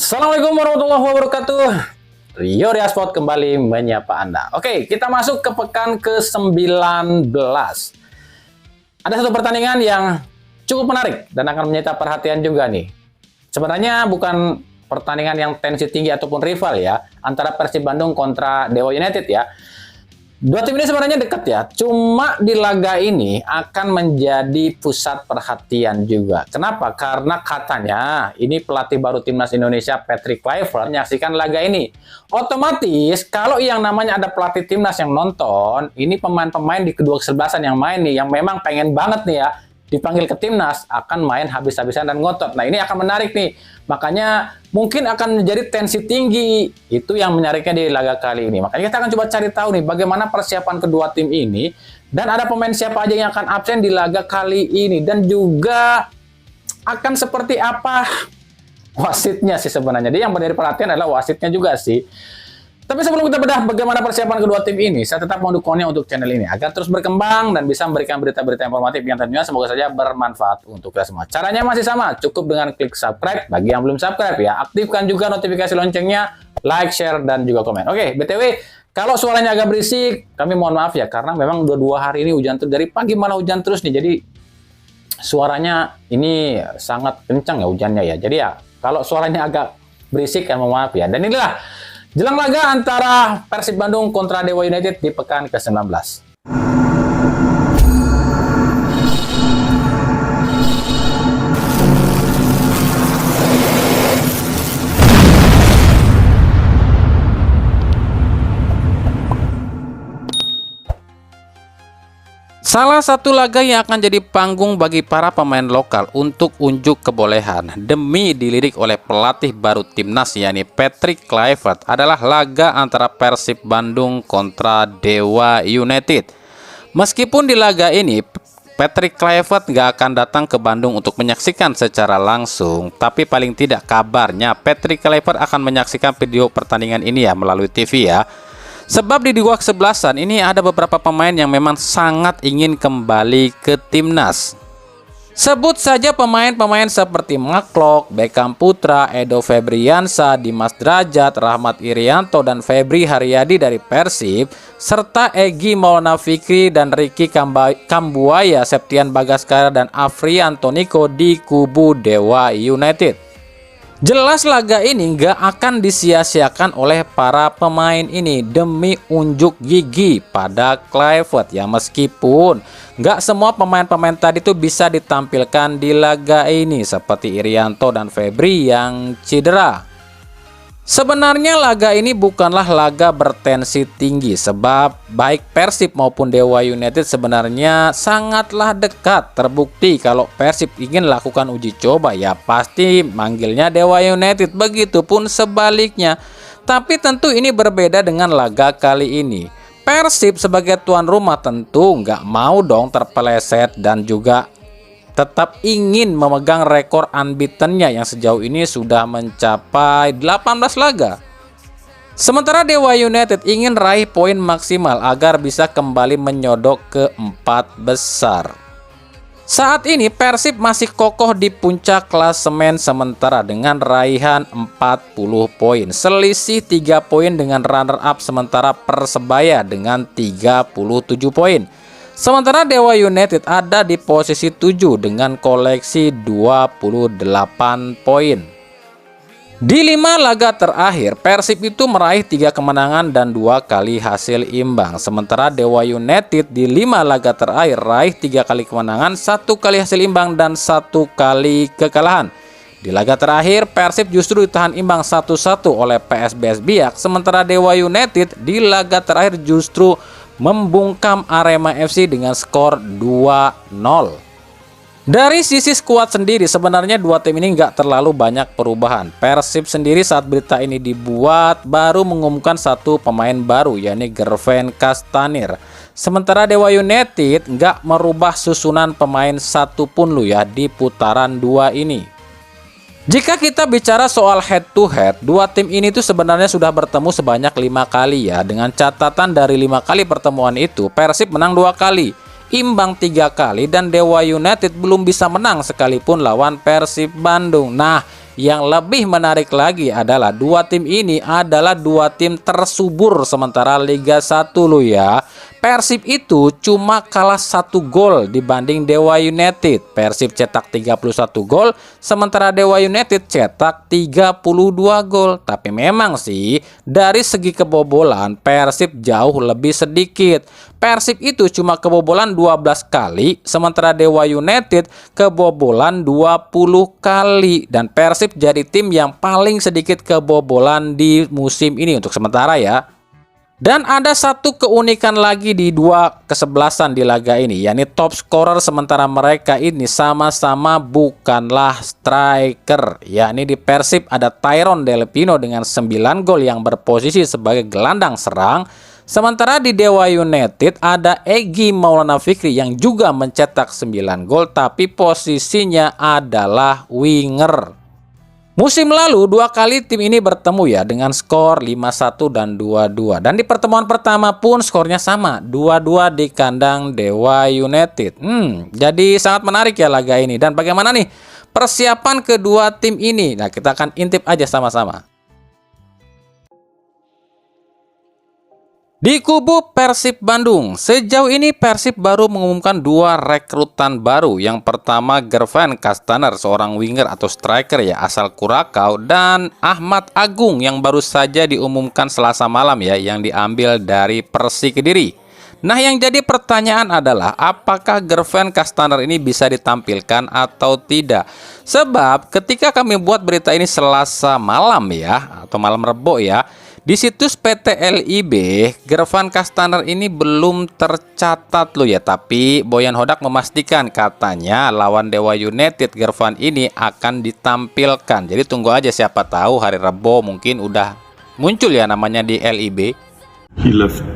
Assalamualaikum warahmatullahi wabarakatuh. Rio Riasport kembali menyapa Anda. Oke, kita masuk ke pekan ke-19. Ada satu pertandingan yang cukup menarik dan akan menyita perhatian juga nih. Sebenarnya bukan pertandingan yang tensi tinggi ataupun rival ya, antara Persib Bandung kontra Dewa United ya. Dua tim ini sebenarnya dekat ya, cuma di laga ini akan menjadi pusat perhatian juga. Kenapa? Karena katanya ini pelatih baru Timnas Indonesia Patrick Kluivert menyaksikan laga ini. Otomatis kalau yang namanya ada pelatih Timnas yang nonton, ini pemain-pemain di kedua kesebelasan yang main nih, yang memang pengen banget nih ya dipanggil ke Timnas, akan main habis-habisan dan ngotot. Nah ini akan menarik nih, makanya mungkin akan menjadi tensi tinggi. Itu yang menariknya di laga kali ini. Makanya kita akan coba cari tahu nih bagaimana persiapan kedua tim ini, dan ada pemain siapa aja yang akan absen di laga kali ini, dan juga akan seperti apa wasitnya sih sebenarnya. Dia yang menjadi perhatian adalah wasitnya juga sih. Tapi sebelum kita bedah bagaimana persiapan kedua tim ini, saya tetap mendukungnya untuk channel ini agar terus berkembang dan bisa memberikan berita-berita informatif yang tentunya semoga saja bermanfaat untuk kita semua. Caranya masih sama, cukup dengan klik subscribe bagi yang belum subscribe ya. Aktifkan juga notifikasi loncengnya, like, share, dan juga komen. Oke, BTW, kalau suaranya agak berisik, kami mohon maaf ya, karena memang dua hari ini hujan terus, dari pagi malah hujan terus nih, jadi suaranya ini sangat kencang ya hujannya ya. Jadi ya, kalau suaranya agak berisik, mohon maaf ya. Dan inilah jelang laga antara Persib Bandung kontra Dewa United di pekan ke-19. Salah satu laga yang akan jadi panggung bagi para pemain lokal untuk unjuk kebolehan demi dilirik oleh pelatih baru Timnas yakni Patrick Kluivert adalah laga antara Persib Bandung kontra Dewa United. Meskipun di laga ini Patrick Kluivert nggak akan datang ke Bandung untuk menyaksikan secara langsung, tapi paling tidak kabarnya Patrick Kluivert akan menyaksikan video pertandingan ini ya melalui TV ya. Sebab di dua kesebelasan ini ada beberapa pemain yang memang sangat ingin kembali ke Timnas. Sebut saja pemain-pemain seperti Maklok, Beckham Putra, Edo Febriansa, Dimas Drajat, Rahmat Irianto, dan Febri Haryadi dari Persib, serta Egy Maulana Fikri dan Ricky Kambuaya, Septian Bagaskara, dan Afri Antoniko di kubu Dewa United. Jelas laga ini nggak akan disia-siakan oleh para pemain ini demi unjuk gigi pada Kluivert ya, meskipun nggak semua pemain-pemain tadi tuh bisa ditampilkan di laga ini seperti Irianto dan Febri yang cedera. Sebenarnya laga ini bukanlah laga bertensi tinggi sebab baik Persib maupun Dewa United sebenarnya sangatlah dekat. Terbukti kalau Persib ingin lakukan uji coba ya pasti manggilnya Dewa United, begitupun sebaliknya. Tapi tentu ini berbeda dengan laga kali ini. Persib sebagai tuan rumah tentu nggak mau dong terpeleset dan juga tetap ingin memegang rekor unbeaten-nya yang sejauh ini sudah mencapai 18 laga. Sementara Dewa United ingin raih poin maksimal agar bisa kembali menyodok ke 4 besar. Saat ini Persib masih kokoh di puncak klasemen sementara dengan raihan 40 poin. Selisih 3 poin dengan runner up sementara Persebaya dengan 37 poin. Sementara Dewa United ada di posisi 7 dengan koleksi 28 poin. Di 5 laga terakhir, Persib itu meraih 3 kemenangan dan 2 kali hasil imbang. Sementara Dewa United di 5 laga terakhir raih 3 kali kemenangan, 1 kali hasil imbang dan 1 kali kekalahan. Di laga terakhir, Persib justru ditahan imbang 1-1 oleh PSBS Biak. Sementara Dewa United di laga terakhir justru membungkam Arema FC dengan skor 2-0. Dari sisi skuad sendiri sebenarnya dua tim ini nggak terlalu banyak perubahan. Persib sendiri saat berita ini dibuat baru mengumumkan 1 pemain baru yakni Gerven Kastanir. Sementara Dewa United nggak merubah susunan pemain satupun lu ya di putaran 2 ini. Jika kita bicara soal head to head, dua tim ini tuh sebenarnya sudah bertemu sebanyak 5 kali ya. Dengan catatan dari 5 kali pertemuan itu, Persib menang 2 kali, imbang 3 kali, dan Dewa United belum bisa menang sekalipun lawan Persib Bandung. Nah, Yang lebih menarik lagi adalah dua tim ini adalah dua tim tersubur sementara Liga 1 lo ya. Persib itu cuma kalah 1 gol dibanding Dewa United. Persib cetak 31 gol, sementara Dewa United cetak 32 gol. Tapi memang sih, dari segi kebobolan, Persib jauh lebih sedikit. Persib itu cuma kebobolan 12 kali, sementara Dewa United kebobolan 20 kali. Dan Persib jadi tim yang paling sedikit kebobolan di musim ini untuk sementara ya. Dan ada satu keunikan lagi di dua kesebelasan di laga ini, yakni top scorer sementara mereka ini sama-sama bukanlah striker. Yakni di Persib ada Tyrone Del Pino dengan 9 gol yang berposisi sebagai gelandang serang. Sementara di Dewa United ada Egy Maulana Fikri yang juga mencetak 9 gol tapi posisinya adalah winger. Musim lalu 2 kali tim ini bertemu ya dengan skor 5-1 dan 2-2. Dan di pertemuan pertama pun skornya sama, 2-2 di kandang Dewa United. Jadi sangat menarik ya laga ini. Dan bagaimana nih persiapan kedua tim ini? Nah, kita akan intip aja sama-sama. Di kubu Persib Bandung, sejauh ini Persib baru mengumumkan 2 rekrutan baru. Yang pertama Gervan Kastaner, seorang winger atau striker ya asal Kurakau, dan Ahmad Agung yang baru saja diumumkan Selasa malam ya, yang diambil dari Persi Kediri. Nah, yang jadi pertanyaan adalah apakah Gervan Kastaner ini bisa ditampilkan atau tidak? Sebab ketika kami buat berita ini Selasa malam ya, atau malam Rebo ya, di situs PT LIB, Gervan Kastaner ini belum tercatat loh ya. Tapi Boyan Hodak memastikan katanya lawan Dewa United Gervan ini akan ditampilkan. Jadi tunggu aja, siapa tahu hari Rebo mungkin udah muncul ya namanya di LIB. He left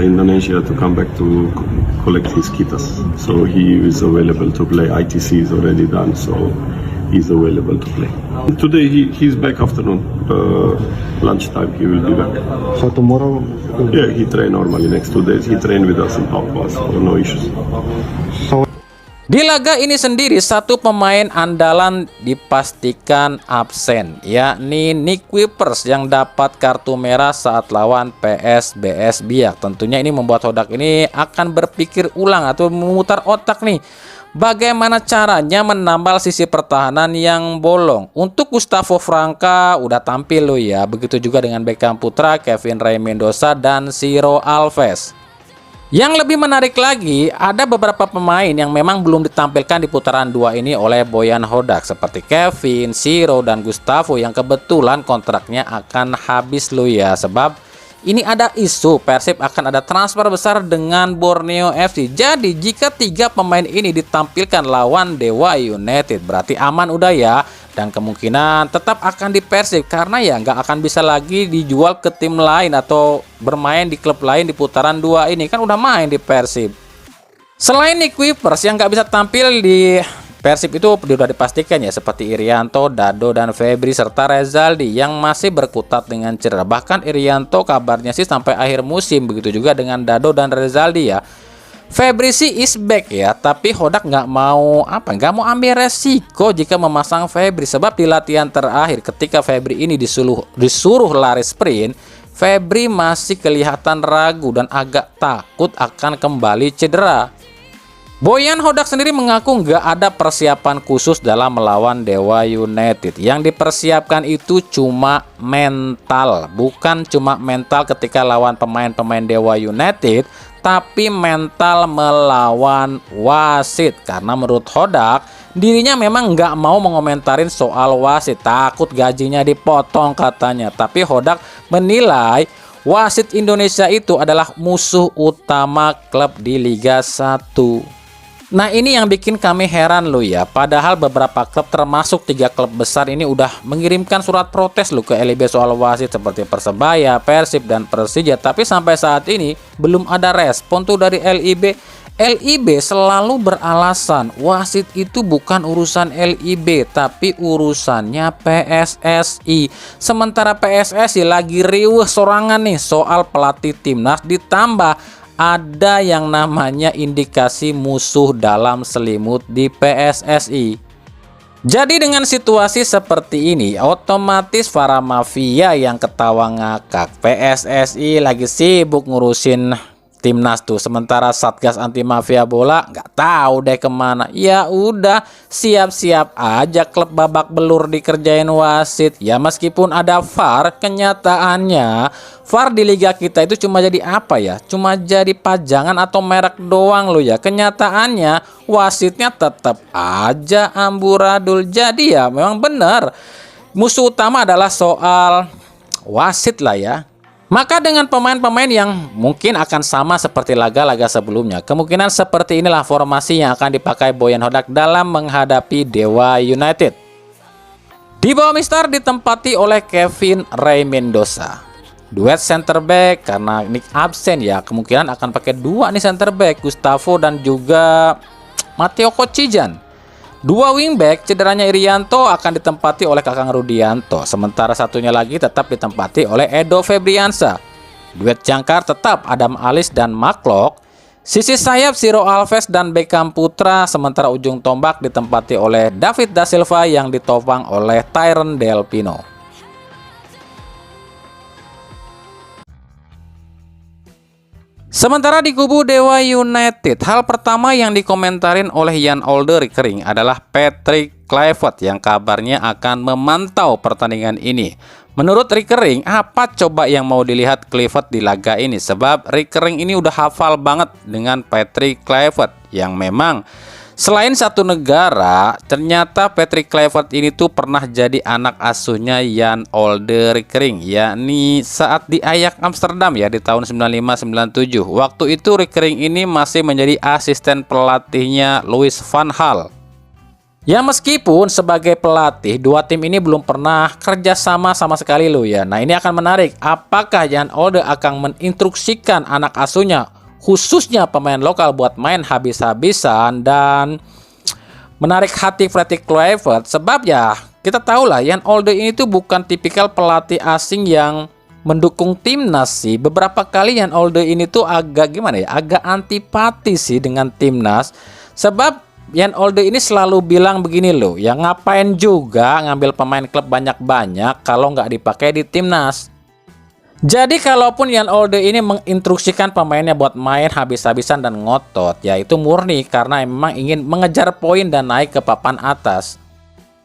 Indonesia to come back to collect his kitas. So he is available to play. ITC is already done, so he's available to play. Today he's back afternoon, lunchtime he will be back. So tomorrow? Yeah, he train normally next 2 days. He train with us in Papua, so no issues. So Di laga ini sendiri satu pemain andalan dipastikan absen, yakni Nick Wipers yang dapat kartu merah saat lawan PSBS Biak. Tentunya ini membuat Hodak ini akan berpikir ulang atau memutar otak nih, bagaimana caranya menambal sisi pertahanan yang bolong. Untuk Gustavo Franca udah tampil loh ya, begitu juga dengan Beckham Putra, Kevin Ray Mendoza, dan Ciro Alves. Yang lebih menarik lagi, ada beberapa pemain yang memang belum ditampilkan di putaran 2 ini oleh Boyan Hodak, seperti Kevin, Ciro, dan Gustavo yang kebetulan kontraknya akan habis loh ya. Sebab ini ada isu Persib akan ada transfer besar dengan Borneo FC. Jadi jika 3 pemain ini ditampilkan lawan Dewa United berarti aman udah ya. Dan kemungkinan tetap akan di Persib karena ya nggak akan bisa lagi dijual ke tim lain atau bermain di klub lain di putaran 2 ini, kan udah main di Persib. Selain Nick Wipers yang nggak bisa tampil di Persib itu sudah dipastikan ya, seperti Irianto, Dado, dan Febri serta Rezaldi yang masih berkutat dengan cedera. Bahkan Irianto kabarnya sih sampai akhir musim, begitu juga dengan Dado dan Rezaldi ya. Febri sih is back ya, tapi Hodak nggak mau ambil resiko jika memasang Febri, sebab di latihan terakhir ketika Febri ini disuruh lari sprint, Febri masih kelihatan ragu dan agak takut akan kembali cedera. Boyan Hodak sendiri mengaku nggak ada persiapan khusus dalam melawan Dewa United. Yang dipersiapkan itu cuma mental, bukan cuma mental ketika lawan pemain-pemain Dewa United, tapi mental melawan wasit. Karena menurut Hodak, dirinya memang nggak mau mengomentarin soal wasit, takut gajinya dipotong katanya. Tapi Hodak menilai wasit Indonesia itu adalah musuh utama klub di Liga 1. Nah, ini yang bikin kami heran loh ya. Padahal beberapa klub termasuk 3 klub besar ini udah mengirimkan surat protes loh ke LIB soal wasit, seperti Persebaya, Persib, dan Persija. Tapi sampai saat ini belum ada respon tuh dari LIB. LIB selalu beralasan wasit itu bukan urusan LIB tapi urusannya PSSI. Sementara PSSI lagi riuh sorangan nih soal pelatih timnas, ditambah ada yang namanya indikasi musuh dalam selimut di PSSI. Jadi dengan situasi seperti ini, otomatis para mafia yang ketawa ngakak, PSSI lagi sibuk ngurusin timnas tuh, sementara Satgas Anti Mafia Bola nggak tahu deh kemana. Ya udah, siap-siap aja klub babak belur dikerjain wasit. Ya meskipun ada VAR, kenyataannya VAR di liga kita itu cuma jadi apa ya? Cuma jadi pajangan atau merek doang loh ya. Kenyataannya wasitnya tetap aja amburadul. Jadi ya memang benar, musuh utama adalah soal wasit lah ya. Maka dengan pemain-pemain yang mungkin akan sama seperti laga-laga sebelumnya, kemungkinan seperti inilah formasi yang akan dipakai Boyan Hodak dalam menghadapi Dewa United. Di bawah Mister ditempati oleh Kevin Ray Mendoza. Duet center back karena Nick absen ya, kemungkinan akan pakai dua nih center back, Gustavo dan juga Matteo Kocijan. Dua wingback, cederanya Irianto akan ditempati oleh Kakang Rudianto, sementara satunya lagi tetap ditempati oleh Edo Febriansa. Duet jangkar tetap Adam Alis dan Maklok. Sisi sayap Ciro Alves dan Beckham Putra, sementara ujung tombak ditempati oleh David Da Silva yang ditopang oleh Tyron Del Pino. Sementara di kubu Dewa United, hal pertama yang dikomentarin oleh Jan Olde Rickering adalah Patrick Kluivert yang kabarnya akan memantau pertandingan ini. Menurut Rickering, apa coba yang mau dilihat Kluivert di laga ini? Sebab Rickering ini udah hafal banget dengan Patrick Kluivert yang memang selain satu negara, ternyata Patrick Kluivert ini tuh pernah jadi anak asuhnya Jan Olde Rickering, yakni saat di Ajax Amsterdam ya di tahun 95-97. Waktu itu Rickering ini masih menjadi asisten pelatihnya Louis van Gaal. Ya meskipun sebagai pelatih, dua tim ini belum pernah kerjasama sama sekali loh ya. Nah ini akan menarik, apakah Jan Olde akan menginstruksikan anak asuhnya khususnya pemain lokal buat main habis-habisan dan menarik hati Patrick Kluivert, sebab ya kita tahu lah Jan Olde ini tuh bukan tipikal pelatih asing yang mendukung timnas sih. Beberapa kali Jan Olde ini tuh agak gimana ya, agak antipati sih dengan timnas, sebab Jan Olde ini selalu bilang begini loh, ya ngapain juga ngambil pemain klub banyak-banyak kalau nggak dipakai di timnas. Jadi kalaupun Jan Olde ini menginstruksikan pemainnya buat main habis-habisan dan ngotot, ya itu murni karena memang ingin mengejar poin dan naik ke papan atas.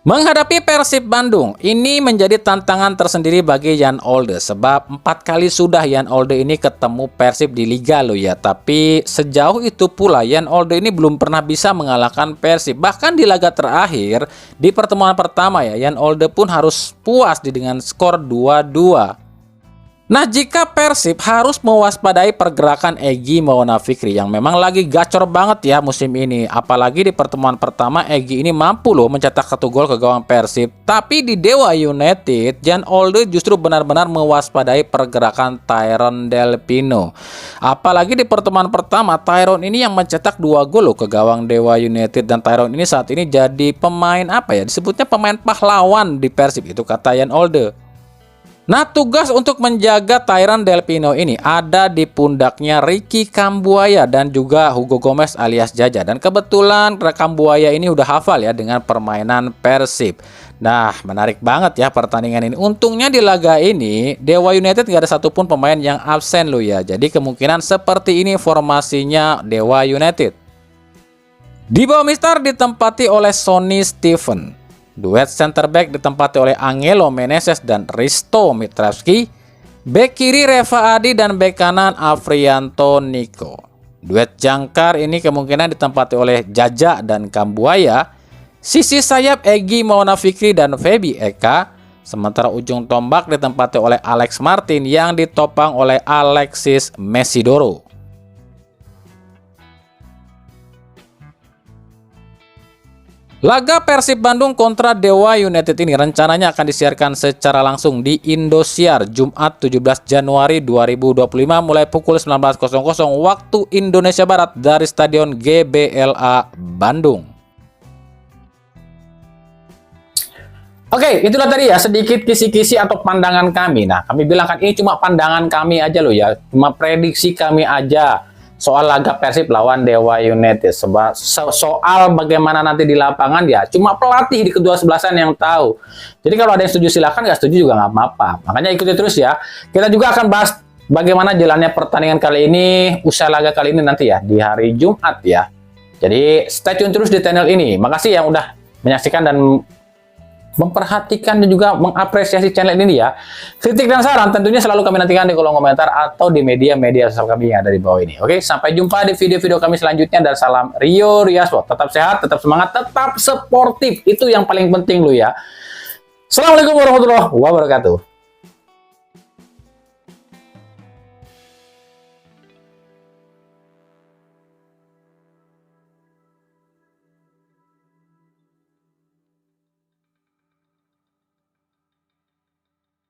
Menghadapi Persib Bandung, ini menjadi tantangan tersendiri bagi Jan Olde, sebab 4 kali sudah Jan Olde ini ketemu Persib di Liga loh ya. Tapi sejauh itu pula Jan Olde ini belum pernah bisa mengalahkan Persib. Bahkan di laga terakhir, di pertemuan pertama ya, Jan Olde pun harus puas dengan skor 2-2. Nah, jika Persib harus mewaspadai pergerakan Egy Maulana Fikri yang memang lagi gacor banget ya musim ini. Apalagi di pertemuan pertama Egy ini mampu loh mencetak 1 gol ke gawang Persib. Tapi di Dewa United, Jan Olde justru benar-benar mewaspadai pergerakan Tyron Del Pino. Apalagi di pertemuan pertama, Tyron ini yang mencetak 2 gol loh ke gawang Dewa United. Dan Tyron ini saat ini jadi pemain apa ya, disebutnya pemain pahlawan di Persib, itu kata Jan Olde. Nah, tugas untuk menjaga Tyron Del Pino ini ada di pundaknya Ricky Kambuaya dan juga Hugo Gomez alias Jaja. Dan kebetulan Kambuaya ini udah hafal ya dengan permainan Persib. Nah, menarik banget ya pertandingan ini. Untungnya di laga ini Dewa United gak ada satupun pemain yang absen loh ya. Jadi kemungkinan seperti ini formasinya Dewa United. Di bawah Mister ditempati oleh Sonny Stephen. Duet center back ditempati oleh Angelo Meneses dan Risto Mitravski. Bek kiri Reva Adi dan bek kanan Afrianto Niko. Duet jangkar ini kemungkinan ditempati oleh Jaja dan Kambuaya. Sisi sayap Egy Maulana Fikri dan Feby Eka. Sementara ujung tombak ditempati oleh Alex Martin yang ditopang oleh Alexis Mesidoro. Laga Persib Bandung kontra Dewa United ini rencananya akan disiarkan secara langsung di Indosiar Jumat 17 Januari 2025 mulai pukul 19.00 waktu Indonesia Barat dari Stadion GBLA Bandung. Oke, itulah tadi ya sedikit kisi-kisi atau pandangan kami. Nah, kami bilang kan ini cuma pandangan kami aja loh ya, cuma prediksi kami aja. soal laga Persib lawan Dewa United. Soal bagaimana nanti di lapangan ya cuma pelatih di kedua sebelasan yang tahu. Jadi kalau ada yang setuju silakan, nggak setuju juga nggak apa-apa. Makanya ikuti terus ya. Kita juga akan bahas bagaimana jalannya pertandingan kali ini, usai laga kali ini nanti ya di hari Jumat ya. Jadi stay tune terus di channel ini. Makasih yang udah menyaksikan dan memperhatikan dan juga mengapresiasi channel ini ya. Kritik dan saran tentunya selalu kami nantikan di kolom komentar atau di media-media sosial kami yang ada di bawah ini. Oke, sampai jumpa di video-video kami selanjutnya dan salam Rio Riaswo. Tetap sehat, tetap semangat, tetap sportif. Itu yang paling penting lo ya. Assalamualaikum warahmatullahi wabarakatuh.